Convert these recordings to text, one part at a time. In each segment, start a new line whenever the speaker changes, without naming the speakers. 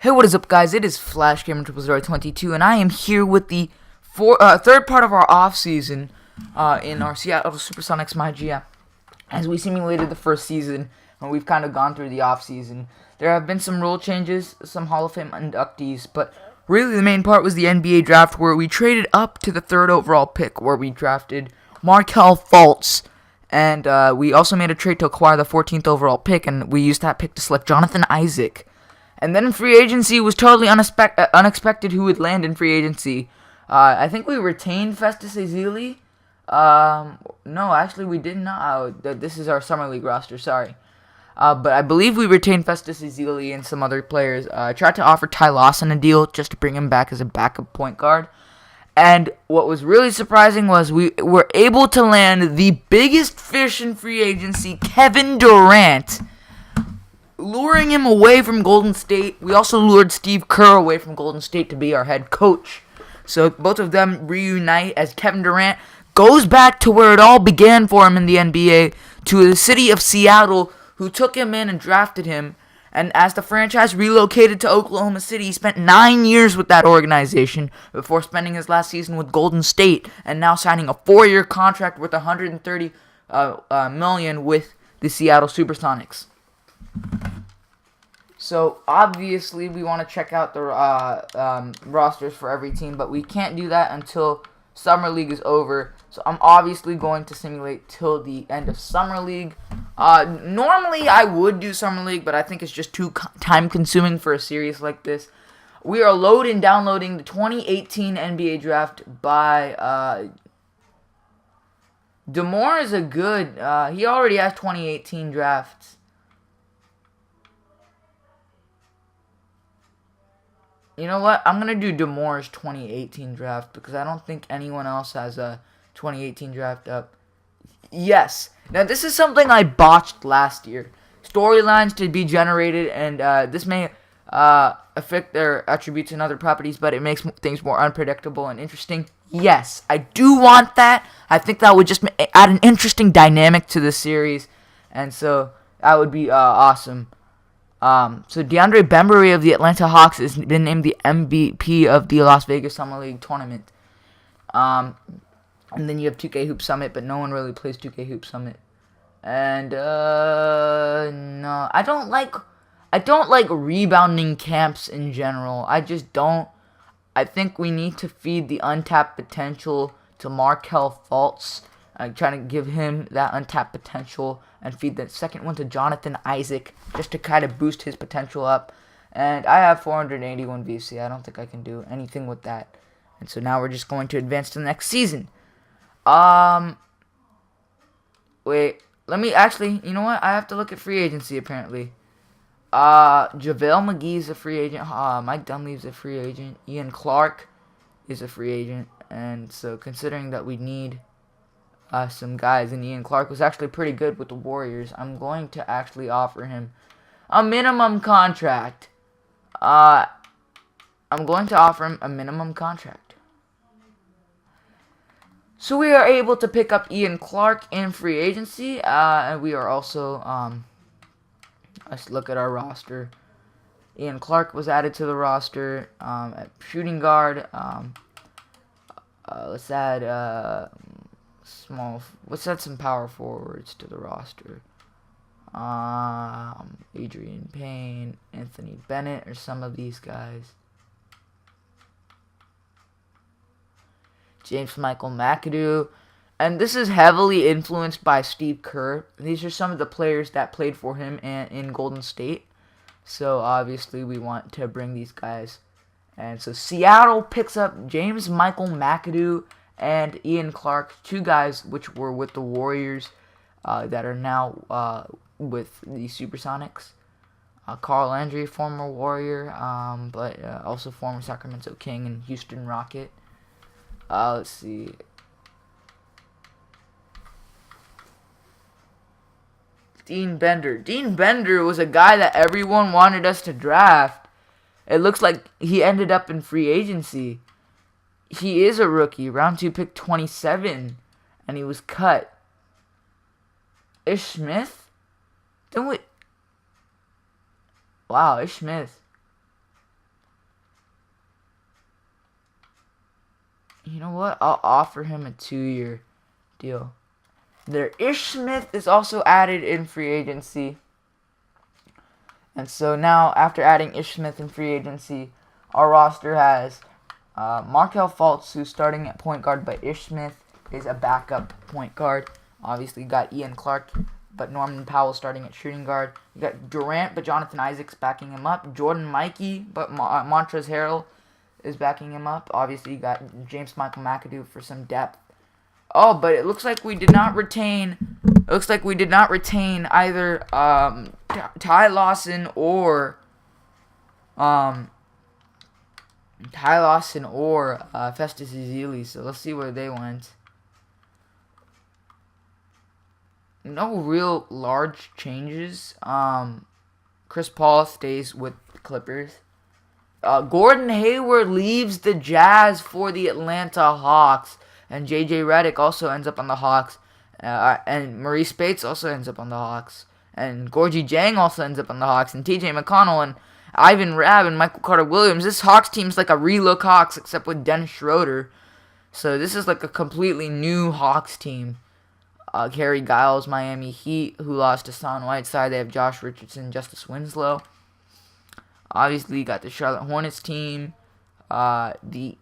Hey, what is up, guys? It is Flash Gamer 0022, and I am here with the third part of our off-season in our Seattle Supersonics MyGM. As we simulated the first season, and we've kind of gone through the off-season, there have been some rule changes, some Hall of Fame inductees, but really the main part was the NBA draft, where we traded up to the third overall pick, where we drafted Markelle Fultz. And we also made a trade to acquire the 14th overall pick, and we used that pick to select Jonathan Isaac. And then in free agency was totally unexpected who would land in free agency. I think we retained Festus Ezeli. No, actually we did not. This is our Summer League roster, sorry. But I believe we retained Festus Ezeli and some other players. I tried to offer Ty Lawson a deal just to bring him back as a backup point guard. And what was really surprising was we were able to land the biggest fish in free agency, Kevin Durant, luring him away from Golden State. We also lured Steve Kerr away from Golden State to be our head coach. So both of them reunite as Kevin Durant goes back to where it all began for him in the NBA, to the city of Seattle, who took him in and drafted him. And as the franchise relocated to Oklahoma City, he spent 9 years with that organization before spending his last season with Golden State, and now signing a 4-year contract worth $130 million with the Seattle Supersonics. So obviously we want to check out the rosters for every team, but we can't do that until Summer League is over. So I'm obviously going to simulate till the end of Summer League. Normally I would do Summer League, but I think it's just too time consuming for a series like this. We are downloading the 2018 NBA draft by DeMore is a good, he already has 2018 drafts. You know what? I'm going to do DeMore's 2018 draft because I don't think anyone else has a 2018 draft up. Yes. Now, this is something I botched last year. Storylines to be generated, and this may affect their attributes and other properties, but it makes things more unpredictable and interesting. Yes, I do want that. I think that would just add an interesting dynamic to the series, and so that would be awesome. So DeAndre Bembry of the Atlanta Hawks has been named the MVP of the Las Vegas Summer League tournament. And then you have 2K Hoop Summit, but no one really plays 2K Hoop Summit. And no, I don't like rebounding camps in general. I just don't. I think we need to feed the untapped potential to Markelle Fultz. Trying to give him that untapped potential and feed the second one to Jonathan Isaac just to kind of boost his potential up. And I have 481 VC. I don't think I can do anything with that. And so now we're just going to advance to the next season. Wait, let me actually, you know what? I have to look at free agency apparently. JaVale McGee's a free agent. Mike Dunleavy's a free agent. Ian Clark is a free agent. And so considering that we need some guys, and Ian Clark was actually pretty good with the Warriors, I'm going to actually offer him a minimum contract. I'm going to offer him a minimum contract. So we are able to pick up Ian Clark in free agency, and we are also, let's look at our roster. Ian Clark was added to the roster at shooting guard. Let's add let's add some power forwards to the roster. Adrian Payne, Anthony Bennett, or some of these guys. James Michael McAdoo. And this is heavily influenced by Steve Kerr. These are some of the players that played for him in Golden State. So obviously we want to bring these guys. And so Seattle picks up James Michael McAdoo and Ian Clark, two guys which were with the Warriors that are now with the Supersonics. Carl Landry, former Warrior, but also former Sacramento King and Houston Rocket. Let's see. Dean Bender. Dean Bender was a guy that everyone wanted us to draft. It looks like he ended up in free agency. He is a rookie, round 2 pick 27, and he was cut. Ish Smith? Wow, Ish Smith. You know what? I'll offer him a 2-year deal. There, Ish Smith is also added in free agency. And so now, after adding Ish Smith in free agency, our roster has Markelle Fultz, who's starting at point guard, but Ish Smith is a backup point guard. Obviously, you got Ian Clark, but Norman Powell starting at shooting guard. You got Durant, but Jonathan Isaac's backing him up. Jordan Mikey, but Montrezl Harrell is backing him up. Obviously, you got James Michael McAdoo for some depth. Oh, but it looks like we did not retain. It looks like we did not retain either Ty Lawson or Festus Ezeli. So let's see where they went. No real large changes. Chris Paul stays with the Clippers. Gordon Hayward leaves the Jazz for the Atlanta Hawks. And J.J. Redick also ends up on the Hawks. And Maurice Bates also ends up on the Hawks. And Gorgie Jang also ends up on the Hawks. And T.J. McConnell and Ivan Rabb and Michael Carter-Williams. This Hawks team's like a relook Hawks except with Dennis Schroeder. So this is like a completely new Hawks team. Kerry Giles, Miami Heat, who lost to Hassan Whiteside. They have Josh Richardson, Justice Winslow. Obviously, you got the Charlotte Hornets team. The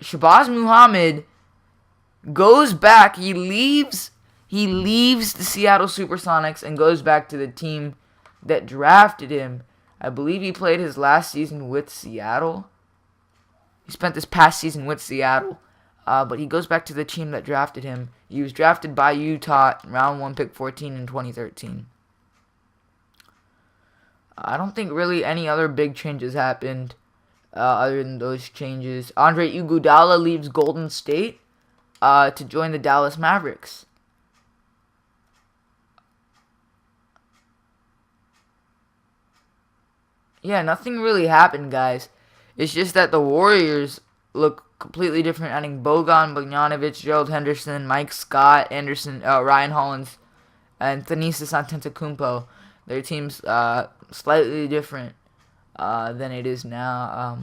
Shabazz Muhammad goes back. He leaves the Seattle Supersonics and goes back to the team that drafted him. I believe he played his last season with Seattle. He spent this past season with Seattle. But he goes back to the team that drafted him. He was drafted by Utah, round 1, pick 14 in 2013. I don't think really any other big changes happened other than those changes. Andre Iguodala leaves Golden State to join the Dallas Mavericks. Yeah, nothing really happened, guys. It's just that the Warriors look completely different, adding Bogan Bogdanovic, Gerald Henderson, Mike Scott, Ryan Hollins, and Thanasis Antetokounmpo. Their team's slightly different than it is now.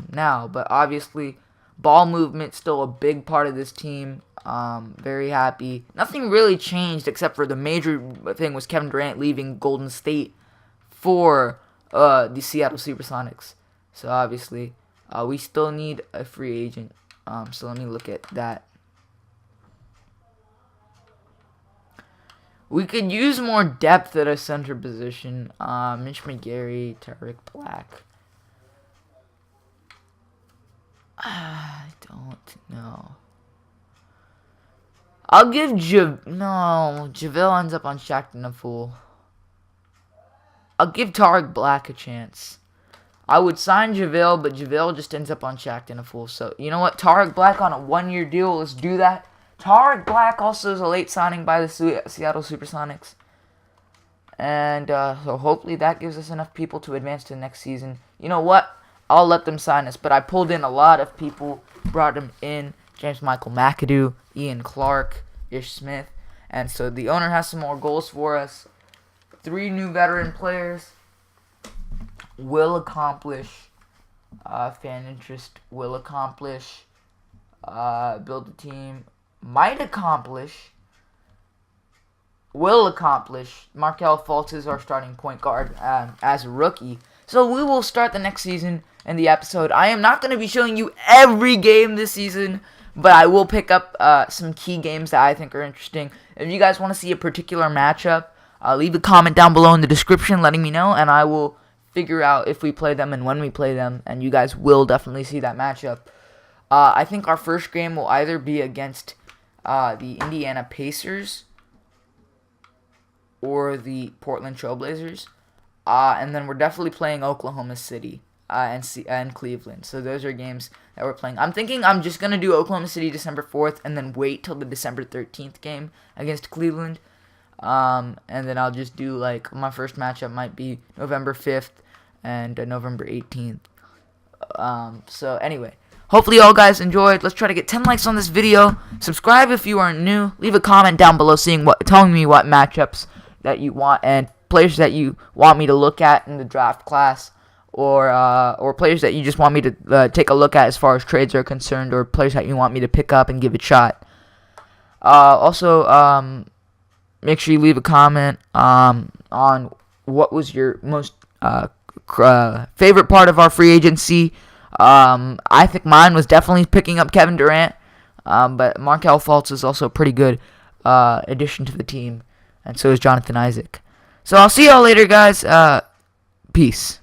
But obviously, ball movement still a big part of this team. Very happy. Nothing really changed except for the major thing was Kevin Durant leaving Golden State for the Seattle Supersonics. So obviously, we still need a free agent. So let me look at that. We could use more depth at a center position. Mitch McGary, Tariq Black. I don't know. I'll give JaVale ends up on Shaqtin' a Fool. I'll give Tariq Black a chance. I would sign JaVale, but JaVale just ends up on Shaqtin' a Fool. So, you know what? Tariq Black on a 1-year deal. Let's do that. Tariq Black also is a late signing by the Seattle Supersonics. And so hopefully that gives us enough people to advance to the next season. You know what? I'll let them sign us. But I pulled in a lot of people. Brought them in. James Michael McAdoo, Ian Clark, Ish Smith. And so the owner has some more goals for us. 3 new veteran players will accomplish fan interest, will accomplish build a team, might accomplish, will accomplish. Markelle Fultz is our starting point guard as a rookie. So we will start the next season in the episode. I am not going to be showing you every game this season, but I will pick up some key games that I think are interesting. If you guys want to see a particular matchup, leave a comment down below in the description letting me know, and I will figure out if we play them and when we play them, and you guys will definitely see that matchup. I think our first game will either be against the Indiana Pacers or the Portland Trailblazers, and then we're definitely playing Oklahoma City and Cleveland. So those are games that we're playing. I'm thinking I'm just going to do Oklahoma City December 4th and then wait till the December 13th game against Cleveland. And then I'll just do, like, my first matchup might be November 5th and November 18th. So anyway, hopefully you all guys enjoyed. Let's try to get 10 likes on this video. Subscribe if you are new. Leave a comment down below telling me what matchups that you want and players that you want me to look at in the draft class or players that you just want me to take a look at as far as trades are concerned, or players that you want me to pick up and give a shot. Also, make sure you leave a comment on what was your most favorite part of our free agency. I think mine was definitely picking up Kevin Durant, but Markelle Fultz is also a pretty good addition to the team, and so is Jonathan Isaac. So I'll see y'all later, guys. Peace.